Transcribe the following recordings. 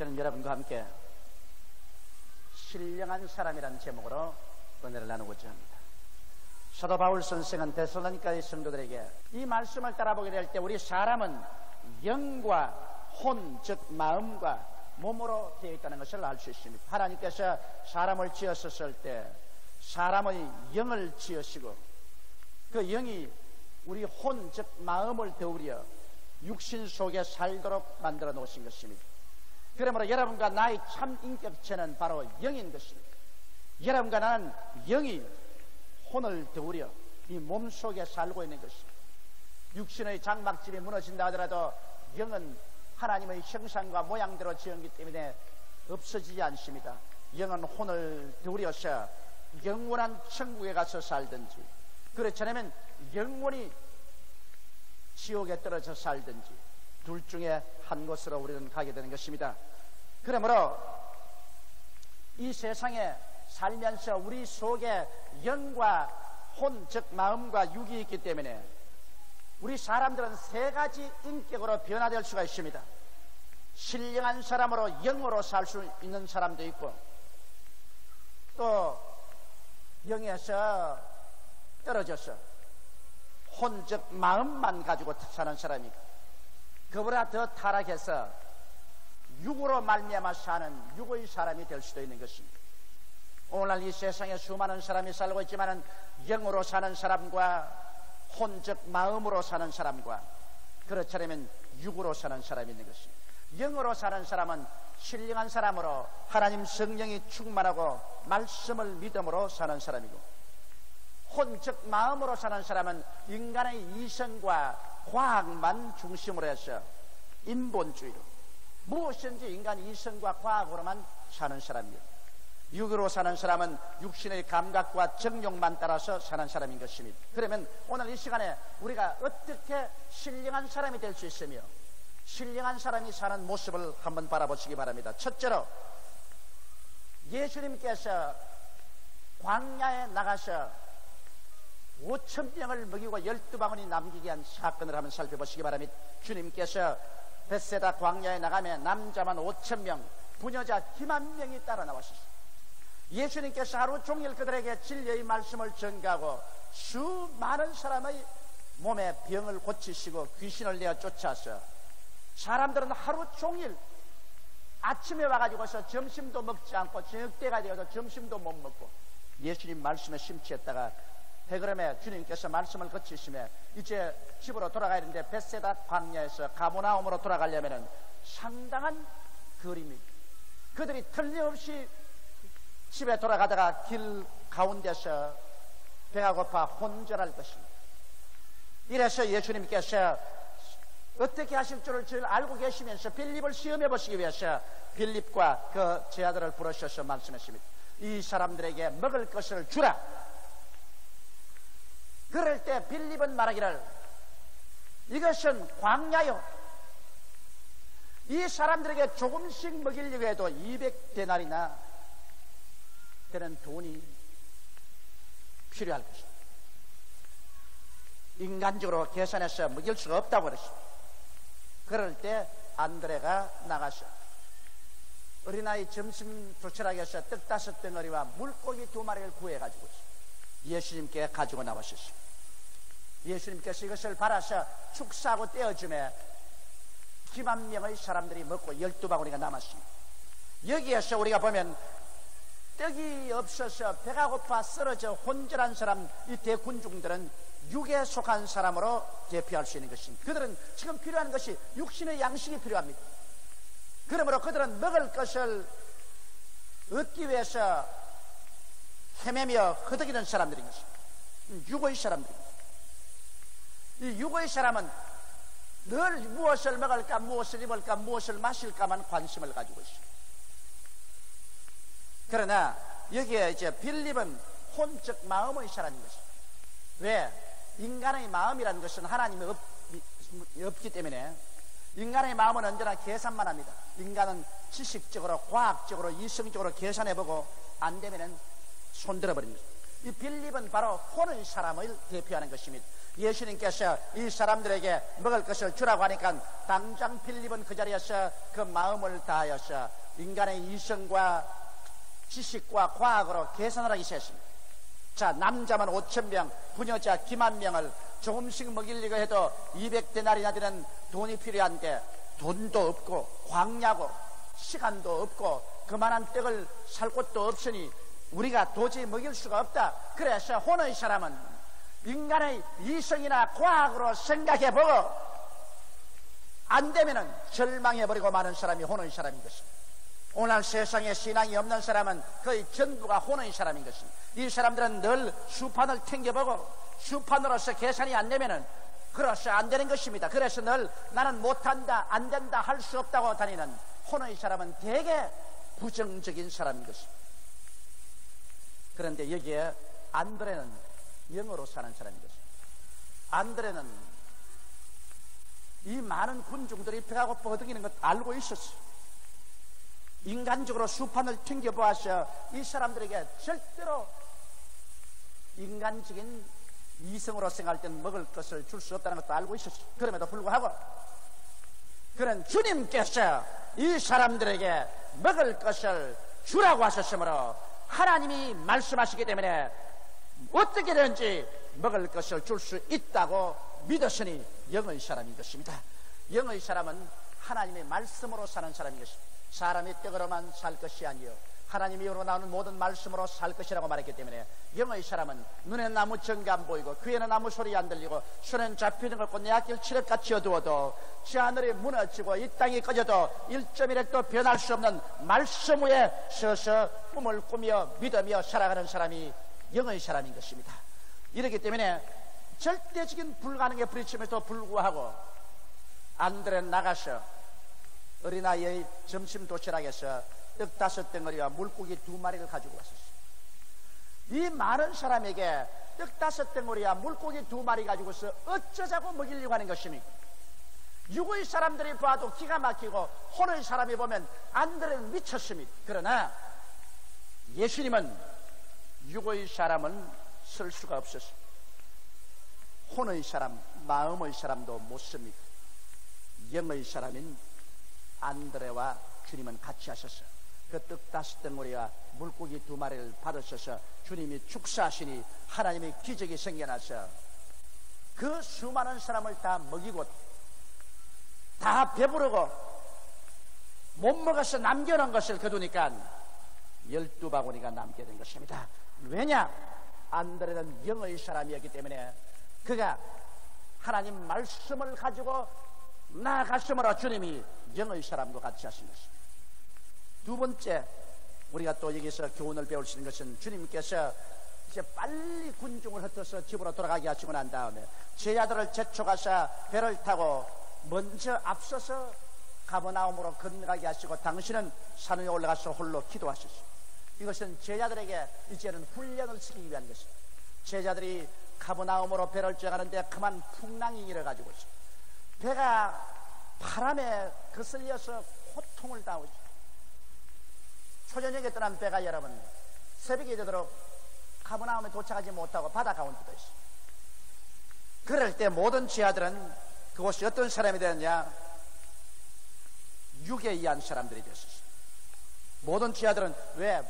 저는 여러분과 함께 신령한 사람이라는 제목으로 은혜를 나누고자 합니다. 사도 바울 선생은 데살로니가의 성도들에게 이 말씀을 따라보게 될 때 우리 사람은 영과 혼, 즉 마음과 몸으로 되어 있다는 것을 알 수 있습니다. 하나님께서 사람을 지으셨을 때 사람의 영을 지으시고 그 영이 우리 혼, 즉 마음을 되우려 육신 속에 살도록 만들어 놓으신 것입니다. 그러므로 여러분과 나의 참 인격체는 바로 영인 것입니다. 여러분과 나는 영이 혼을 되우려 이 몸속에 살고 있는 것입니다. 육신의 장막집이 무너진다 하더라도 영은 하나님의 형상과 모양대로 지었기 때문에 없어지지 않습니다. 영은 혼을 되우려서 영원한 천국에 가서 살든지, 그렇지 않으면 영원히 지옥에 떨어져 살든지 둘 중에 한 곳으로 우리는 가게 되는 것입니다. 그러므로 이 세상에 살면서 우리 속에 영과 혼, 즉 마음과 육이 있기 때문에 우리 사람들은 세 가지 인격으로 변화될 수가 있습니다. 신령한 사람으로 영으로 살 수 있는 사람도 있고, 또 영에서 떨어져서 혼, 즉 마음만 가지고 사는 사람이 있고, 그보다 더 타락해서 육으로 말미암아 사는 육의 사람이 될 수도 있는 것입니다. 오늘날 이 세상에 수많은 사람이 살고 있지만 영으로 사는 사람과 혼, 즉 마음으로 사는 사람과 그렇지 않으면 육으로 사는 사람이 있는 것입니다. 영으로 사는 사람은 신령한 사람으로 하나님 성령이 충만하고 말씀을 믿음으로 사는 사람이고, 혼, 즉 마음으로 사는 사람은 인간의 이성과 과학만 중심으로 해서 인본주의로 무엇인지 인간 이성과 과학으로만 사는 사람이에요. 육으로 사는 사람은 육신의 감각과 정욕만 따라서 사는 사람인 것입니다. 그러면 오늘 이 시간에 우리가 어떻게 신령한 사람이 될 수 있으며 신령한 사람이 사는 모습을 한번 바라보시기 바랍니다. 첫째로, 예수님께서 광야에 나가서 5,000명을 먹이고 12방울이 남기게 한 사건을 한번 살펴보시기 바랍니다. 주님께서 벳세다 광야에 나가면 남자만 5,000명, 부녀자 10,000명이 따라 나왔었습니다. 예수님께서 하루 종일 그들에게 진리의 말씀을 전가하고 수많은 사람의 몸에 병을 고치시고 귀신을 내어 쫓아서 사람들은 하루 종일 아침에 와가지고서 점심도 먹지 않고 저녁 때가 되어서 점심도 못 먹고 예수님 말씀에 심취했다가 해그름에 주님께서 말씀을 거치시며 이제 집으로 돌아가야 되는데 벳세다 광야에서 가버나움으로 돌아가려면 상당한 거리입니다. 그들이 틀림없이 집에 돌아가다가 길 가운데서 배가 고파 혼절할 것입니다. 이래서 예수님께서 어떻게 하실 줄을 잘 알고 계시면서 빌립을 시험해 보시기 위해서 빌립과 그 제 아들을 부르셔서 말씀했습니다. 이 사람들에게 먹을 것을 주라. 그럴 때 빌립은 말하기를, 이것은 광야요, 이 사람들에게 조금씩 먹이려고 해도 200데나리나 되는 돈이 필요할 것이다. 인간적으로 계산해서 먹일 수가 없다고 그랬습니다. 그럴 때 안드레가 나가서 어린아이 점심 도철하게서 떡 5덩어리와 물고기 2마리를 구해가지고 예수님께 가지고 나오셨습니다. 예수님께서 이것을 발아서 축사하고 떼어주매 10,000명의 사람들이 먹고 12방울이가 남았습니다. 여기에서 우리가 보면 떡이 없어서 배가 고파 쓰러져 혼절한 사람, 이 대군중들은 육에 속한 사람으로 대표할 수 있는 것입니다. 그들은 지금 필요한 것이 육신의 양식이 필요합니다. 그러므로 그들은 먹을 것을 얻기 위해서 헤매며 허덕이는 사람들인 것입니다. 육의 사람들입니다. 이 육의 사람은 늘 무엇을 먹을까, 무엇을 입을까, 무엇을 마실까만 관심을 가지고 있습니다. 그러나 여기에 이제 빌립은 혼, 즉 마음의 사람인 것입니다. 왜? 인간의 마음이라는 것은 하나님이 없기 때문에 인간의 마음은 언제나 계산만 합니다. 인간은 지식적으로, 과학적으로, 이성적으로 계산해보고 안 되면은 손들어버립니다. 이 빌립은 바로 혼의 사람을 대표하는 것입니다. 예수님께서 이 사람들에게 먹을 것을 주라고 하니까 당장 빌립은 그 자리에서 그 마음을 다하여서 인간의 이성과 지식과 과학으로 계산을 하기 시작했습니다. 자, 남자만 5,000명, 부녀자 기만 명을 조금씩 먹이려고 해도 200데나리나 되는 돈이 필요한데 돈도 없고 광야고 시간도 없고 그만한 떡을 살 곳도 없으니 우리가 도저히 먹일 수가 없다. 그래서 혼의 사람은 인간의 이성이나 과학으로 생각해보고 안 되면은 절망해버리고 마는 사람이 혼의 사람인 것입니다. 오늘 세상에 신앙이 없는 사람은 거의 전부가 혼의 사람인 것입니다. 이 사람들은 늘 수판을 탱겨보고 수판으로서 계산이 안 되면은 그래서 안 되는 것입니다. 그래서 늘 나는 못한다, 안 된다, 할 수 없다고 다니는 혼의 사람은 되게 부정적인 사람인 것입니다. 그런데 여기에 안드레는 영어로 사는 사람인 것입니다. 안드레는 이 많은 군중들이 배가 고파 허덕이는 것 알고 있었어요. 인간적으로 수판을 튕겨보아서 이 사람들에게 절대로 인간적인 이성으로 생각할 때는 먹을 것을 줄 수 없다는 것도 알고 있었어요. 그럼에도 불구하고 그는 주님께서 이 사람들에게 먹을 것을 주라고 하셨으므로 하나님이 말씀하시기 때문에 어떻게든지 먹을 것을 줄 수 있다고 믿었으니 영의 사람인 것입니다. 영의 사람은 하나님의 말씀으로 사는 사람인 것입니다. 사람이 떡으로만 살 것이 아니요 하나님이 입으로 나오는 모든 말씀으로 살 것이라고 말했기 때문에 영의 사람은 눈에는 아무 증거 안 보이고 귀에는 아무 소리 안 들리고 손에는 잡히는 것 없고 내 앞길 칠흑같이 어두워도 저 하늘이 무너지고 이 땅이 꺼져도 1.1핵도 변할 수 없는 말씀 위에 서서 꿈을 꾸며 믿으며 살아가는 사람이 영의 사람인 것입니다. 이렇기 때문에 절대적인 불가능에 부딪힘에도 불구하고 안드레는 나가서 어린아이의 점심 도시락에서 떡 5덩어리와 물고기 2마리를 가지고 왔었어요. 이 많은 사람에게 떡 5덩어리와 물고기 2마리 가지고서 어쩌자고 먹이려고 하는 것입니까? 육의 사람들이 봐도 기가 막히고 혼의 사람이 보면 안드레는 미쳤습니다. 그러나 예수님은 육의 사람은 쓸 수가 없었습니다. 혼의 사람, 마음의 사람도 못 씁니다. 영의 사람인 안드레와 주님은 같이 하셨어요. 그 떡 5덩어리와 물고기 2마리를 받으셔서 주님이 축사하시니 하나님의 기적이 생겨나서 그 수많은 사람을 다 먹이고 다 배부르고 못 먹어서 남겨놓은 것을 거두니까 12바구니가 남게 된 것입니다. 왜냐? 안드레는 영의 사람이었기 때문에 그가 하나님 말씀을 가지고 나아갔으므로 주님이 영의 사람과 같이 하신 것입니다. 두 번째 우리가 또 여기서 교훈을 배울 수 있는 것은 주님께서 이제 빨리 군중을 흩어서 집으로 돌아가게 하시고 난 다음에 제자들을 제촉하사 배를 타고 먼저 앞서서 가버나움으로 건너가게 하시고 당신은 산 위에 올라가서 홀로 기도하셨습니다. 이것은 제자들에게 이제는 훈련을 시키기 위한 것입니다. 제자들이 가버나움으로 배를 쬐가는데 그만 풍랑이 일어가지고 있습니다. 배가 바람에 거슬려서 고통을 당하죠. 초저녁에 떠난 배가 여러분 새벽이 되도록 가버나움에 도착하지 못하고 바다 가운데도 있습니다. 그럴 때 모든 제자들은 그곳이 어떤 사람이 되었냐? 육에 의한 사람들이 되었습니다. 모든 제자들은 왜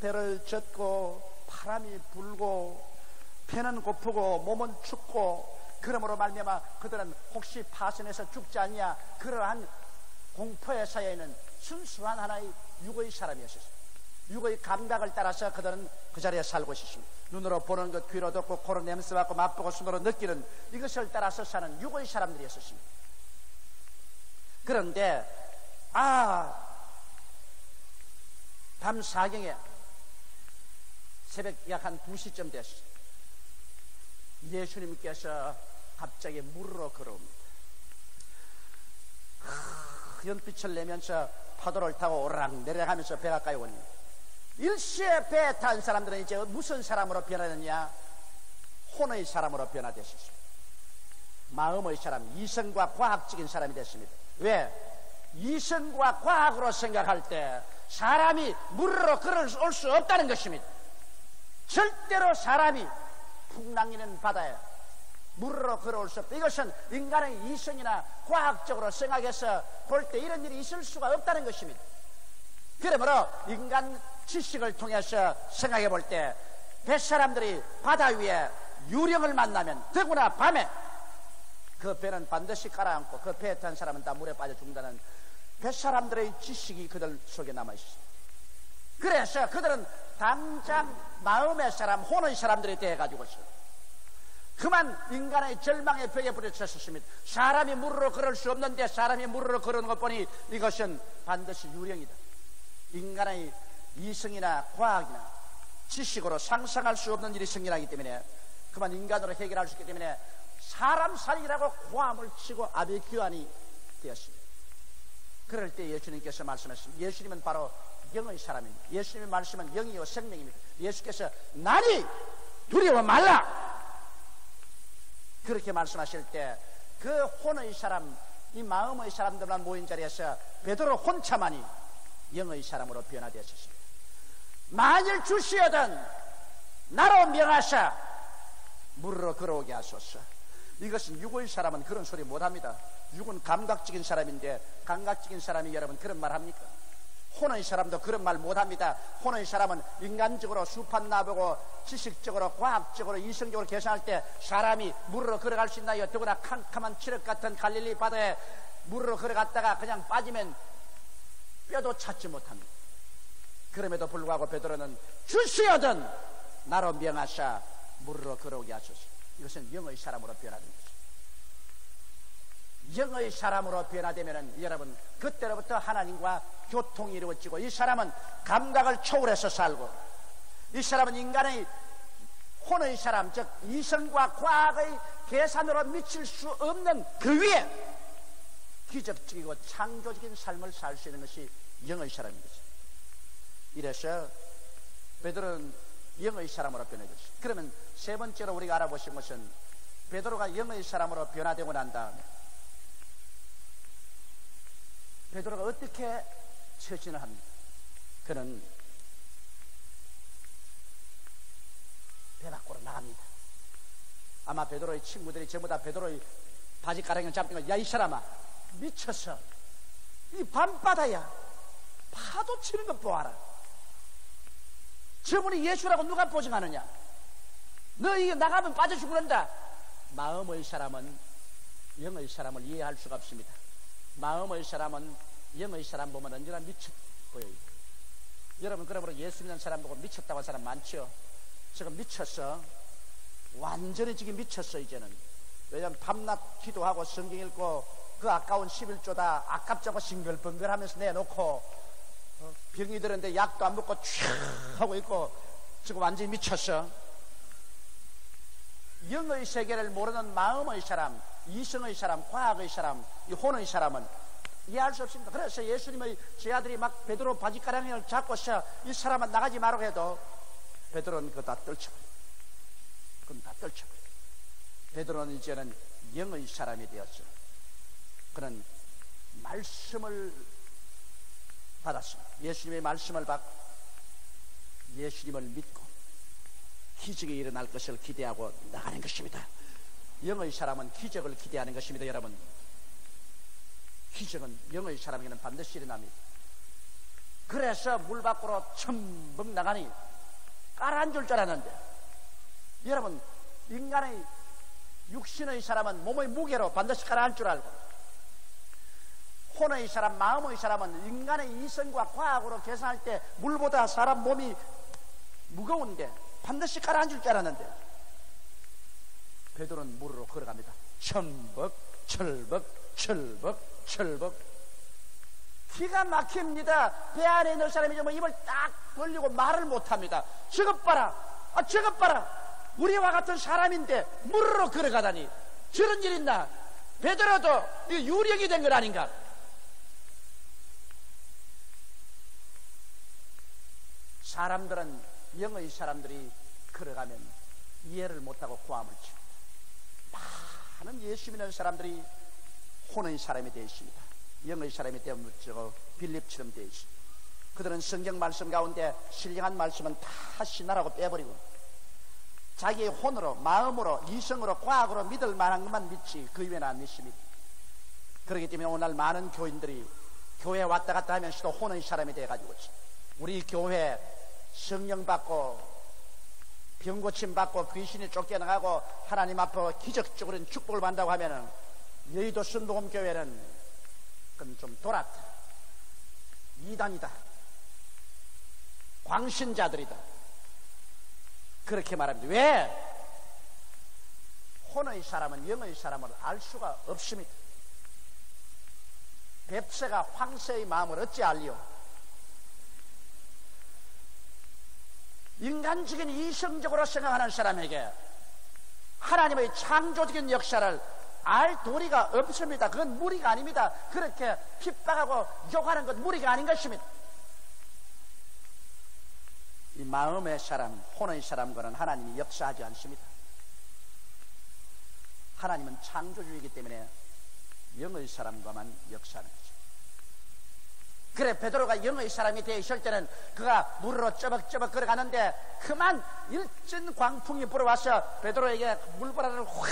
배를 젓고 바람이 불고 배는 고프고 몸은 춥고 그러므로 말미암아 그들은 혹시 파선해서 죽지 않냐 그러한 공포에 쌓여 있는 순수한 하나의 육의 사람이었습니다. 육의 감각을 따라서 그들은 그 자리에 살고 있었습니다. 눈으로 보는 것, 귀로 듣고, 코로 냄새 맡고, 맛보고, 손으로 느끼는 이것을 따라서 사는 육의 사람들이었습니다. 그런데 밤 4경에 새벽 약 한 2시쯤 됐어요. 예수님께서 갑자기 물으러 걸어옵니다. 연빛을 내면서 파도를 타고 오르락 내려가면서 배 가까이 오니 일시에 배에 탄 사람들은 이제 무슨 사람으로 변하느냐? 혼의 사람으로 변화됐습니다. 마음의 사람, 이성과 과학적인 사람이 됐습니다. 왜? 이성과 과학으로 생각할 때 사람이 물으러 걸어올 수 없다는 것입니다. 절대로 사람이 풍랑이는 바다에 물으로 걸어올 수 없다. 이것은 인간의 이성이나 과학적으로 생각해서 볼 때 이런 일이 있을 수가 없다는 것입니다. 그러므로 인간 지식을 통해서 생각해 볼 때 뱃사람들이 바다 위에 유령을 만나면 더구나 밤에 그 배는 반드시 가라앉고 그 배에 탄 사람은 다 물에 빠져 죽는다는 뱃사람들의 지식이 그들 속에 남아있습니다. 그래서 그들은 당장 마음의 사람, 혼의 사람들이 되어가지고서 그만 인간의 절망의 벽에 부딪혔습니다. 사람이 물으로 걸을 수 없는데 사람이 물으로 걸은 것 보니 이것은 반드시 유령이다. 인간의 이성이나 과학이나 지식으로 상상할 수 없는 일이 생겨나기 때문에 그만 인간으로 해결할 수 있기 때문에 사람 살이라고 고함을 치고 아비규환이 되었습니다. 그럴 때 예수님께서 말씀하셨습니다. 예수님은 바로 영의 사람입니다. 예수님의 말씀은 영이요 생명입니다. 예수께서 나니 두려워 말라 그렇게 말씀하실 때 그 혼의 사람, 이 마음의 사람들만 모인 자리에서 베드로 혼자만이 영의 사람으로 변화되었습니다. 만일 주시어든 나로 명하사 물으로 걸어오게 하소서. 이것은 육의 사람은 그런 소리 못합니다. 육은 감각적인 사람인데 감각적인 사람이 여러분 그런 말 합니까? 혼의 사람도 그런 말 못합니다. 혼의 사람은 인간적으로 수판 나보고 지식적으로 과학적으로 이성적으로 계산할 때 사람이 물으로 걸어갈 수 있나요? 더구나 캄캄한 칠흑 같은 갈릴리 바다에 물으로 걸어갔다가 그냥 빠지면 뼈도 찾지 못합니다. 그럼에도 불구하고 베드로는 주시어든 나로 명하사 물으로 걸어오게 하소서. 이것은 영의 사람으로 변화된 것입니다. 영의 사람으로 변화되면 여러분 그때로부터 하나님과 교통이 이루어지고 이 사람은 감각을 초월해서 살고 이 사람은 인간의 혼의 사람 즉 이성과 과학의 계산으로 미칠 수 없는 그 위에 기적적이고 창조적인 삶을 살 수 있는 것이 영의 사람인 것입니다. 이래서 베드로는 영의 사람으로 변해졌습니다. 그러면 세 번째로 우리가 알아보신 것은 베드로가 영의 사람으로 변화되고 난 다음에 베드로가 어떻게 처신을 합니까? 그는 배 밖으로 나갑니다. 아마 베드로의 친구들이 전부 다 베드로의 바지가랑이를 잡는 거야. 야, 이 사람아, 미쳤어. 이 밤바다야. 파도 치는 것 보아라. 저분이 예수라고 누가 보증하느냐? 너 이거 나가면 빠져 죽는다. 마음의 사람은 영의 사람을 이해할 수가 없습니다. 마음의 사람은 영의 사람 보면 언제나 미쳐 보여요. 여러분 그러므로 예수 믿는 사람 보고 미쳤다고 하는 사람 많죠? 지금 미쳤어. 완전히 지금 미쳤어 이제는. 왜냐하면 밤낮 기도하고 성경 읽고 그 아까운 11조다 아깝자고 싱글벙글하면서 내놓고 병이 들었는데 약도 안 먹고 촤 하고 있고 지금 완전히 미쳤어. 영의 세계를 모르는 마음의 사람, 이성의 사람, 과학의 사람, 이 혼의 사람은 이해할 수 없습니다. 그래서 예수님의 제 아들이 막 베드로 바지가랑이를 잡고서 이 사람은 나가지 말라고 해도 베드로는 그거 다 떨쳐버려요. 그건 다 떨쳐버려요. 베드로는 이제는 영의 사람이 되었어요. 그는 말씀을 받았습니다. 예수님의 말씀을 받고 예수님을 믿고 기적이 일어날 것을 기대하고 나가는 것입니다. 영의 사람은 기적을 기대하는 것입니다. 여러분 기적은 영의 사람에게는 반드시 일어납니다. 그래서 물 밖으로 첨벙 나가니 가라앉을 줄 알았는데 여러분 인간의 육신의 사람은 몸의 무게로 반드시 가라앉을 줄 알고 혼의 사람, 마음의 사람은 인간의 이성과 과학으로 계산할 때 물보다 사람 몸이 무거운데 반드시 가라앉을 줄 알았는데 베드로는 물으로 걸어갑니다. 첨벅 철벅 철벅 철벅 기가 막힙니다. 배 안에 있는 사람이 뭐 입을 딱 벌리고 말을 못합니다. 저것 봐라, 저것 봐라. 우리와 같은 사람인데 물으로 걸어가다니 저런 일 있나? 베드로도 유령이 된 것 아닌가? 사람들은 영의 사람들이 걸어가면 이해를 못하고 고함을 칩니다. 많은 예수 믿는 사람들이 혼의 사람이 되어 있습니다. 영의 사람이 되어서 빌립처럼 되어 있습니다. 그들은 성경 말씀 가운데 신령한 말씀은 다 신하라고 빼버리고 자기의 혼으로, 마음으로, 이성으로, 과학으로 믿을 만한 것만 믿지 그 이외는 안 믿습니다. 그렇기 때문에 오늘 많은 교인들이 교회 왔다 갔다 하면서도 혼의 사람이 돼가지고 우리 교회 성령 받고 병 고침 받고 귀신이 쫓겨나가고 하나님 앞에 기적적으로 축복을 받는다고 하면은 여의도 순복음교회는 그건 좀 돌았다, 이단이다, 광신자들이다, 그렇게 말합니다. 왜? 혼의 사람은 영의 사람을 알 수가 없습니다. 뱁새가 황새의 마음을 어찌 알리요? 인간적인 이성적으로 생각하는 사람에게 하나님의 창조적인 역사를 알 도리가 없습니다. 그건 무리가 아닙니다. 그렇게 핍박하고 욕하는 건 무리가 아닌 것입니다. 이 마음의 사람, 혼의 사람과는 하나님이 역사하지 않습니다. 하나님은 창조주이기 때문에 영의 사람과만 역사하는 거죠. 그래 베드로가 영의 사람이 되어 있을 때는 그가 물으로 쩌벅쩌벅 걸어가는데 그만 일진 광풍이 불어와서 베드로에게 물보라를 확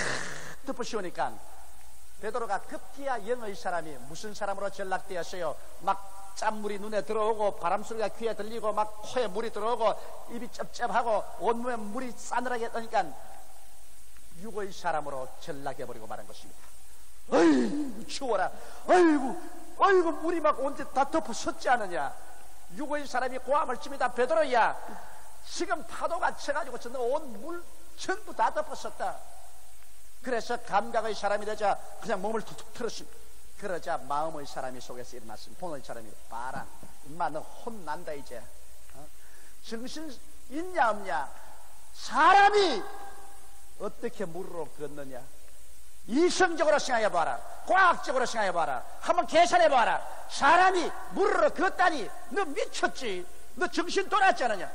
덮어씌우니까 베드로가 급기야 영의 사람이 무슨 사람으로 전락되었어요? 막 짠물이 눈에 들어오고 바람소리가 귀에 들리고 막 코에 물이 들어오고 입이 쩝쩝하고 온몸에 물이 싸늘하게 떠니까 육의 사람으로 전락해버리고 마는 것입니다. 아이고 추워라, 아이고 물이 막 온데 다 덮어섰지 않느냐. 육의 사람이 고함을 칩니다. 베드로야, 지금 파도가 쳐가지고 온 물 전부 다 덮어섰다. 그래서 감각의 사람이 되자 그냥 몸을 툭툭 틀었습니다. 그러자 마음의 사람이 속에서 일어났습니다. 혼의 사람이, 봐라 인마 너 혼난다 이제. 정신 있냐 없냐? 사람이 어떻게 물으로 걷느냐? 이성적으로 생각해봐라, 과학적으로 생각해봐라, 한번 계산해봐라. 사람이 물으로 걷다니 너 미쳤지? 너 정신 돌았지 않느냐?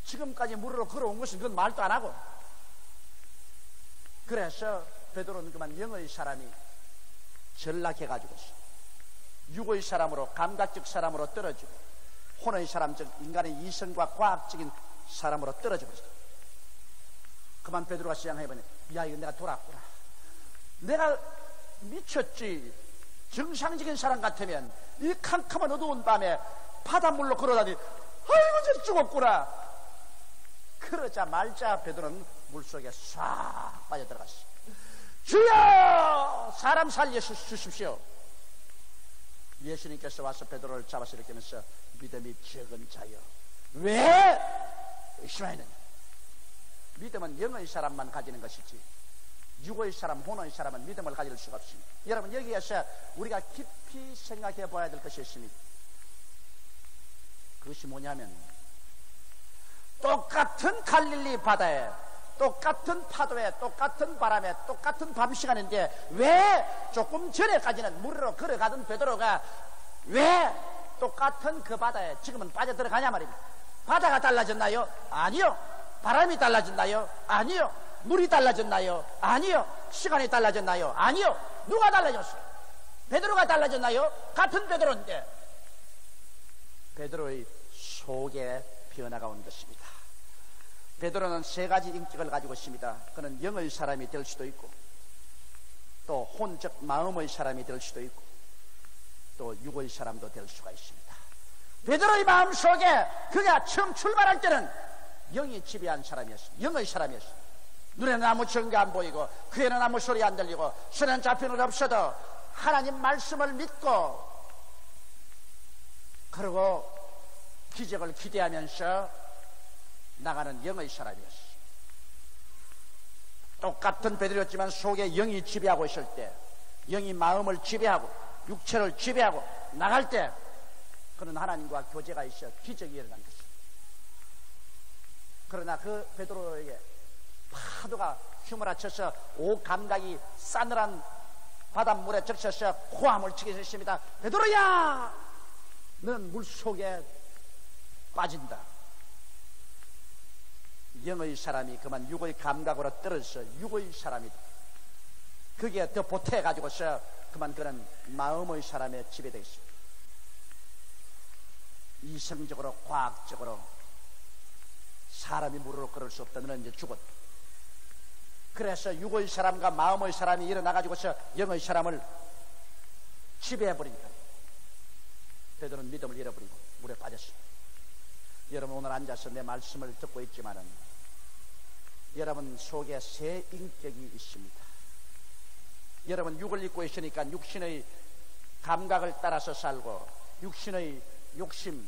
지금까지 물으로 걸어온 것은 그건 말도 안 하고. 그래서 베드로는 그만 영의 사람이 전락해가지고 육의 사람으로, 감각적 사람으로 떨어지고 혼의 사람, 즉 인간의 이성과 과학적인 사람으로 떨어지고 있어. 그만 베드로가 시장해보니, 야 이거 내가 돌았구나, 내가 미쳤지. 정상적인 사람 같으면 이 캄캄한 어두운 밤에 바닷물로 걸어다니 아이고 저 죽었구나. 그러자 말자 베드로는 물속에 싹 빠져들어갔어. 주여 사람 살려주십시오. 예수님께서 와서 베드로를 잡아서 이렇게 하면서 믿음이 적은 자여 왜 의심하느냐. 믿음은 영의 사람만 가지는 것이지 육의 사람, 혼의 사람은 믿음을 가질 수가 없습니다. 여러분 여기에서 우리가 깊이 생각해 봐야 될 것이 있습니다. 그것이 뭐냐면 똑같은 갈릴리 바다에, 똑같은 파도에, 똑같은 바람에, 똑같은 밤 시간인데 왜 조금 전에까지는 물으로 걸어가던 베드로가 왜 똑같은 그 바다에 지금은 빠져들어가냐 말입니다. 바다가 달라졌나요? 아니요. 바람이 달라졌나요? 아니요. 물이 달라졌나요? 아니요. 시간이 달라졌나요? 아니요. 누가 달라졌어요? 베드로가 달라졌나요? 같은 베드로인데 베드로의 속에 변화가 온 것입니다. 베드로는 세 가지 인격을 가지고 있습니다. 그는 영의 사람이 될 수도 있고 또 혼적 마음의 사람이 될 수도 있고 또 육의 사람도 될 수가 있습니다. 베드로의 마음 속에 그가 처음 출발할 때는 영이 지배한 사람이었습니다. 영의 사람이었습니다. 눈에는 아무 증거 안 보이고 귀에는 아무 소리 안 들리고 손에는 잡히는 없어도 하나님 말씀을 믿고 그리고 기적을 기대하면서 나가는 영의 사람이었어요. 똑같은 베드로였지만 속에 영이 지배하고 있을 때, 영이 마음을 지배하고 육체를 지배하고 나갈 때 그는 하나님과 교제가 있어 기적이 일어난 것입니다. 그러나 그 베드로에게 파도가 휘몰아쳐서 오 감각이 싸늘한 바닷물에 적셔서 호함을 치게 했습니다. 베드로야, 너는 물속에 빠진다. 영의 사람이 그만 육의 감각으로 떨어져서 육의 사람이다. 그게 더 보태가지고서 그만 그는 마음의 사람에 지배되어 있습니다. 이성적으로 과학적으로 사람이 무릎으로 걸을 수 없다. 너는 이제 죽었다. 그래서 육의 사람과 마음의 사람이 일어나가지고서 영의 사람을 지배해버리니까 베드로는 믿음을 잃어버리고 물에 빠졌습니다. 여러분 오늘 앉아서 내 말씀을 듣고 있지만은 여러분 속에 새 인격이 있습니다. 여러분 육을 입고 있으니까 육신의 감각을 따라서 살고 육신의 욕심,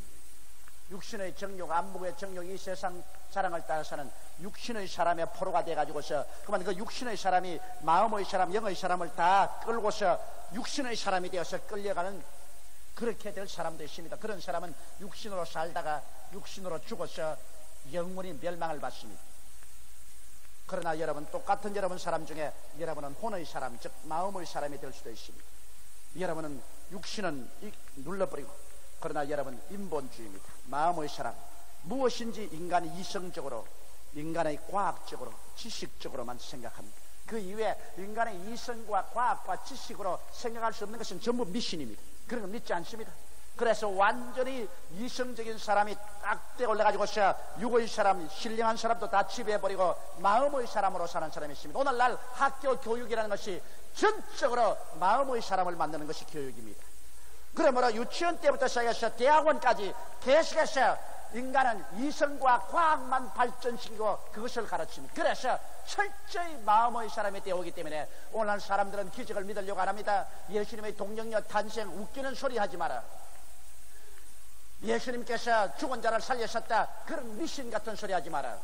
육신의 정욕, 안목의 정욕, 이 세상 사랑을 따라 사는 육신의 사람의 포로가 돼가지고서 그만 그 육신의 사람이 마음의 사람, 영의 사람을 다 끌고서 육신의 사람이 되어서 끌려가는 그렇게 될 사람도 있습니다. 그런 사람은 육신으로 살다가 육신으로 죽어서 영원히 멸망을 받습니다. 그러나 여러분 똑같은 여러분 사람 중에 여러분은 혼의 사람, 즉 마음의 사람이 될 수도 있습니다. 여러분은 육신은 눌러버리고 그러나 여러분 인본주의입니다. 마음의 사람, 무엇인지 인간이 이성적으로, 인간의 과학적으로, 지식적으로만 생각합니다. 그 이외에 인간의 이성과 과학과 지식으로 생각할 수 없는 것은 전부 미신입니다. 그런 거 믿지 않습니다. 그래서 완전히 이성적인 사람이 딱 떼어 올라가지고서 육의 사람, 신령한 사람도 다 지배해버리고 마음의 사람으로 사는 사람이 있습니다. 오늘날 학교 교육이라는 것이 전적으로 마음의 사람을 만드는 것이 교육입니다. 그러므로 유치원 때부터 시작해서 대학원까지 계속해서 인간은 이성과 과학만 발전시키고 그것을 가르칩니다. 그래서 철저히 마음의 사람이 되어오기 때문에 오늘 사람들은 기적을 믿으려고 안 합니다. 예수님의 동정녀 탄생 웃기는 소리 하지 마라. 예수님께서 죽은 자를 살리셨다, 그런 미신 같은 소리 하지 마라.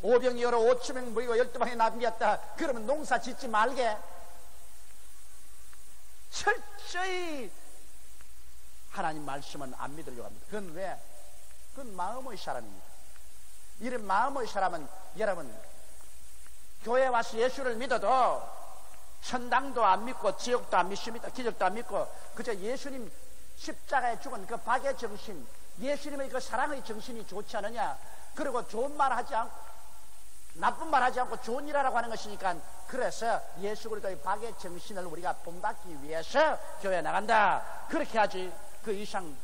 오병이 여러 5천명 모이고 12방에 나비였다, 그러면 농사 짓지 말게. 철저히 하나님 말씀은 안 믿으려고 합니다. 그건 왜? 그건 마음의 사람입니다. 이런 마음의 사람은 여러분 교회 와서 예수를 믿어도 천당도 안 믿고 지옥도 안 믿습니다. 기적도 안 믿고 그저 예수님 십자가에 죽은 그 박의 정신, 예수님의 그 사랑의 정신이 좋지 않느냐. 그리고 좋은 말 하지 않고 나쁜 말 하지 않고 좋은 일 하라고 하는 것이니까, 그래서 예수 그리스도의 박의 정신을 우리가 본받기 위해서 교회에 나간다, 그렇게 하지 그 이상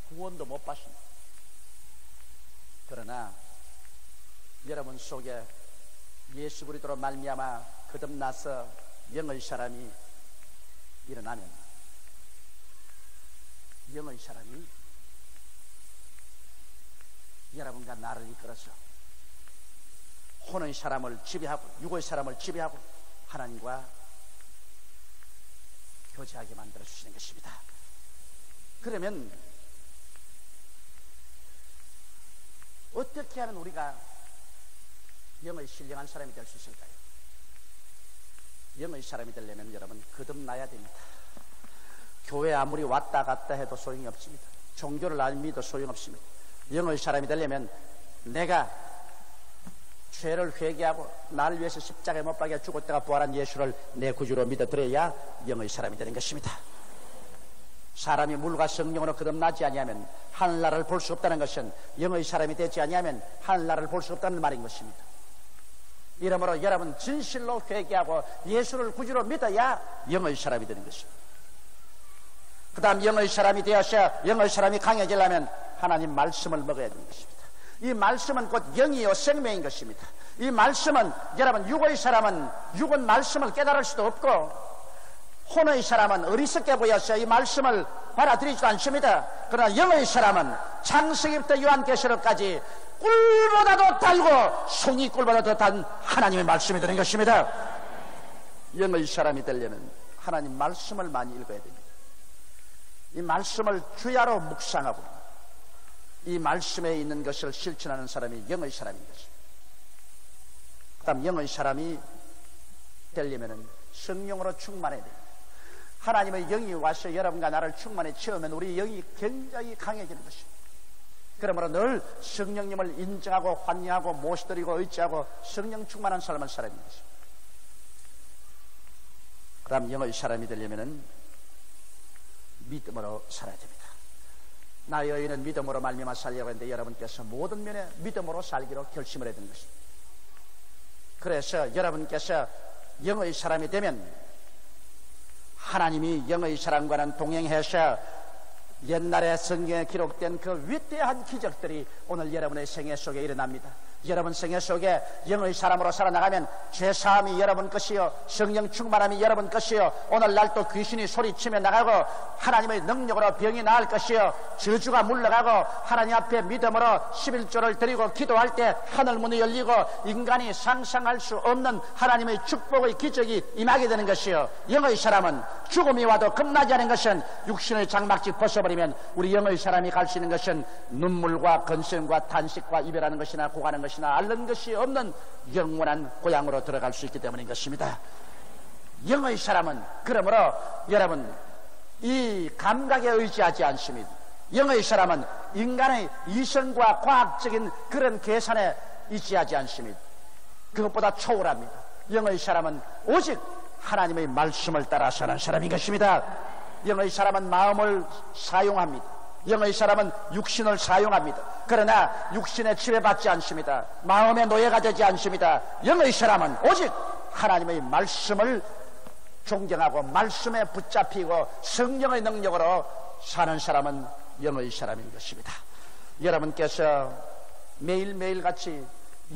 구원도 못 받습니다. 그러나 여러분 속에 예수 그리스도로 말미암아 거듭나서 영의 사람이 일어나면, 영의 사람이 여러분과 나를 이끌어서 혼의 사람을 지배하고 육의 사람을 지배하고 하나님과 교제하게 만들어 주시는 것입니다. 그러면 어떻게 하면 우리가 영의 신령한 사람이 될 수 있을까요? 영의 사람이 되려면 여러분 거듭나야 됩니다. 교회 아무리 왔다 갔다 해도 소용이 없습니다. 종교를 안 믿어도 소용없습니다. 영의 사람이 되려면 내가 죄를 회개하고 나를 위해서 십자가에 못 박혀 죽었다가 부활한 예수를 내 구주로 믿어들어야 영의 사람이 되는 것입니다. 사람이 물과 성령으로 거듭나지 아니하면 하늘나라를 볼 수 없다는 것은 영의 사람이 되지 아니하면 하늘나라를 볼 수 없다는 말인 것입니다. 이러므로 여러분 진실로 회개하고 예수를 구주로 믿어야 영의 사람이 되는 것입니다. 그 다음 영의 사람이 되어서 영의 사람이 강해지려면 하나님 말씀을 먹어야 되는 것입니다. 이 말씀은 곧 영이요 생명인 것입니다. 이 말씀은 여러분 육의 사람은 육은 말씀을 깨달을 수도 없고 혼의 사람은 어리석게 보여서 이 말씀을 받아들이지도 않습니다. 그러나 영의 사람은 창세기부터 요한계시록까지 꿀보다도 달고 송이 꿀보다 더 단 하나님의 말씀이 되는 것입니다. 영의 사람이 되려면 하나님 말씀을 많이 읽어야 됩니다. 이 말씀을 주야로 묵상하고 이 말씀에 있는 것을 실천하는 사람이 영의 사람인 것입니다. 그 다음 영의 사람이 되려면 성령으로 충만해야 됩니다. 하나님의 영이 와서 여러분과 나를 충만해 채우면 우리 영이 굉장히 강해지는 것입니다. 그러므로 늘 성령님을 인정하고 환영하고 모시드리고 의지하고 성령 충만한 삶을 살아야 되는 것입니다. 그 다음 영의 사람이 되려면 믿음으로 살아야 됩니다. 나의 의인은 믿음으로 말미암아 살려고 했는데 여러분께서 모든 면에 믿음으로 살기로 결심을 해야 되는 것입니다. 그래서 여러분께서 영의 사람이 되면 하나님이 영의 사람과는 동행해서 옛날에 성경에 기록된 그 위대한 기적들이 오늘 여러분의 생애 속에 일어납니다. 여러분 생애 속에 영의 사람으로 살아나가면 죄사함이 여러분 것이요, 성령 충만함이 여러분 것이요, 오늘날 또 귀신이 소리치며 나가고 하나님의 능력으로 병이 나을 것이요, 저주가 물러가고 하나님 앞에 믿음으로 11조를 드리고 기도할 때 하늘문이 열리고 인간이 상상할 수 없는 하나님의 축복의 기적이 임하게 되는 것이요, 영의 사람은 죽음이 와도 겁나지 않은 것은 육신의 장막지 벗어버리면 우리 영의 사람이 갈 수 있는 것은 눈물과 건성과 탄식과 이별하는 것이나 고가는 것이나 앓는 것이 없는 영원한 고향으로 들어갈 수 있기 때문인 것입니다. 영의 사람은 그러므로 여러분 이 감각에 의지하지 않습니다. 영의 사람은 인간의 이성과 과학적인 그런 계산에 의지하지 않습니다. 그것보다 초월합니다. 영의 사람은 오직 하나님의 말씀을 따라 사는 사람인 것입니다. 영의 사람은 마음을 사용합니다. 영의 사람은 육신을 사용합니다. 그러나 육신에 지배받지 않습니다. 마음의 노예가 되지 않습니다. 영의 사람은 오직 하나님의 말씀을 존경하고 말씀에 붙잡히고 성령의 능력으로 사는 사람은 영의 사람인 것입니다. 여러분께서 매일매일 같이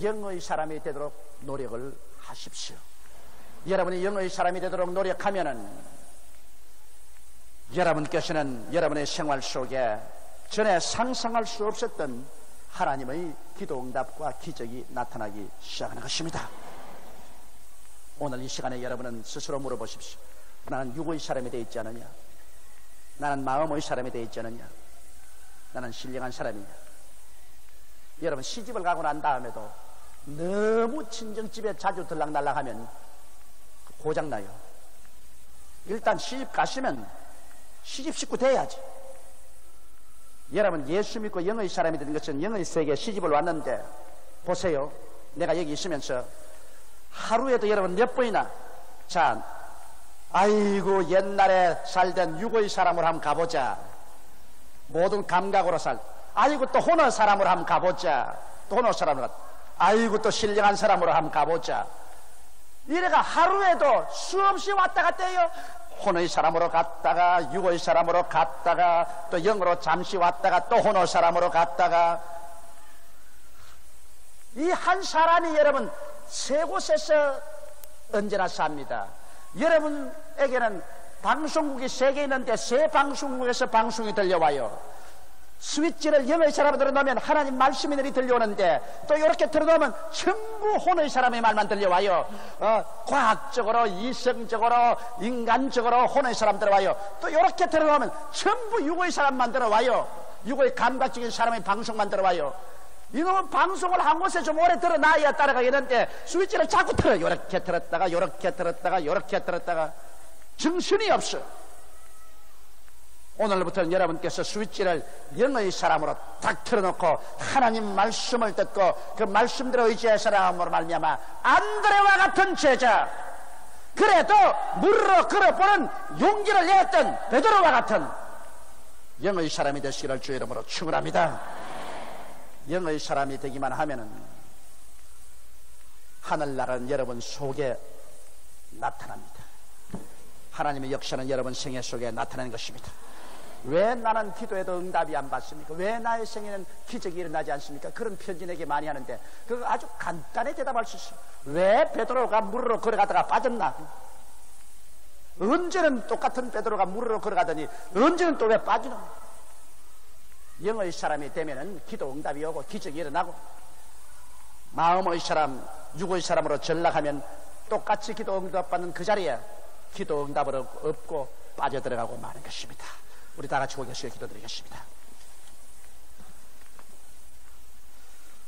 영의 사람이 되도록 노력을 하십시오. 여러분이 영의 사람이 되도록 노력하면은 여러분께서는 여러분의 생활 속에 전에 상상할 수 없었던 하나님의 기도 응답과 기적이 나타나기 시작하는 것입니다. 오늘 이 시간에 여러분은 스스로 물어보십시오. 나는 육의 사람이 되어 있지 않느냐? 나는 마음의 사람이 되어 있지 않느냐? 나는 신령한 사람이냐? 여러분 시집을 가고 난 다음에도 너무 친정집에 자주 들락날락하면 고장나요. 일단 시집 가시면 시집 식구 돼야지. 여러분 예수 믿고 영의 사람이 되는 것은 영의 세계에 시집을 왔는데 보세요. 내가 여기 있으면서 하루에도 여러분 몇 번이나 자 아이고 옛날에 살던 육의 사람으로 한번 가보자. 모든 감각으로 아이고 또 혼의 사람으로 한번 가보자. 또 혼의 사람으로 아이고 또 신령한 사람으로 한번 가보자. 이래가 하루에도 수없이 왔다 갔다 해요. 혼의 사람으로 갔다가 육의 사람으로 갔다가 또 영으로 잠시 왔다가 또 혼의 사람으로 갔다가 이 한 사람이 여러분 세 곳에서 언제나 삽니다. 여러분에게는 방송국이 세 개 있는데 세 방송국에서 방송이 들려와요. 스위치를 영의 사람으로 넣으면 하나님 말씀이 들려오는데 또 이렇게 들어놓으면 전부 혼의 사람의 말만 들려와요. 과학적으로 이성적으로 인간적으로 혼의 사람 들어와요. 또 이렇게 들어놓으면 전부 육의 사람만 들어와요. 육의 감각적인 사람의 방송만 들어와요. 이놈은 방송을 한 곳에 좀 오래 들어놔야 따라가겠는데 스위치를 자꾸 틀어요. 이렇게 틀었다가 이렇게 틀었다가 이렇게 틀었다가 정신이 없어. 오늘부터는 여러분께서 스위치를 영의 사람으로 딱 틀어놓고 하나님 말씀을 듣고 그 말씀대로 의지할 사람으로 말미암아 안드레와 같은 제자, 그래도 물으러 걸어보는 용기를 냈던 베드로와 같은 영의 사람이 되시기를 주의 이름으로 축원합니다. 영의 사람이 되기만 하면은 하늘나라는 여러분 속에 나타납니다. 하나님의 역사는 여러분 생애 속에 나타나는 것입니다. 왜 나는 기도해도 응답이 안 받습니까? 왜 나의 생에는 기적이 일어나지 않습니까? 그런 편지내게 많이 하는데 그거 아주 간단히 대답할 수 있어요. 왜 베드로가 물으로 걸어가다가 빠졌나? 언제는 똑같은 베드로가 물으로 걸어가더니 언제는 또 왜 빠지나? 영의 사람이 되면은 기도 응답이 오고 기적이 일어나고, 마음의 사람, 육의 사람으로 전락하면 똑같이 기도 응답 받는 그 자리에 기도 응답을 얻고 빠져들어가고 마는 것입니다. 우리 다 같이 고개 숙여 기도드리겠습니다.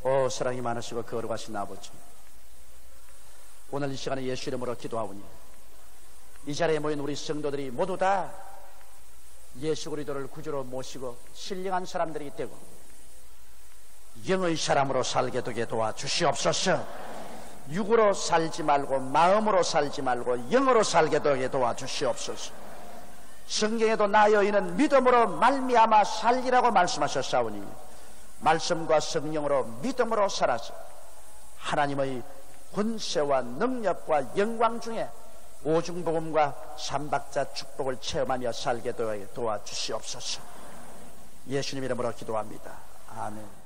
오 사랑이 많으시고 거룩하신 아버지, 오늘 이 시간에 예수 이름으로 기도하오니 이 자리에 모인 우리 성도들이 모두 다 예수 그리스도를 구주로 모시고 신령한 사람들이 되고 영의 사람으로 살게 되게 도와주시옵소서. 육으로 살지 말고 마음으로 살지 말고 영으로 살게 되게 도와주시옵소서. 성경에도 나 여인은 믿음으로 말미암아 살리라고 말씀하셨사오니 말씀과 성령으로 믿음으로 살아서 하나님의 권세와 능력과 영광 중에 오중복음과 삼박자 축복을 체험하며 살게 도와주시옵소서. 예수님 이름으로 기도합니다. 아멘.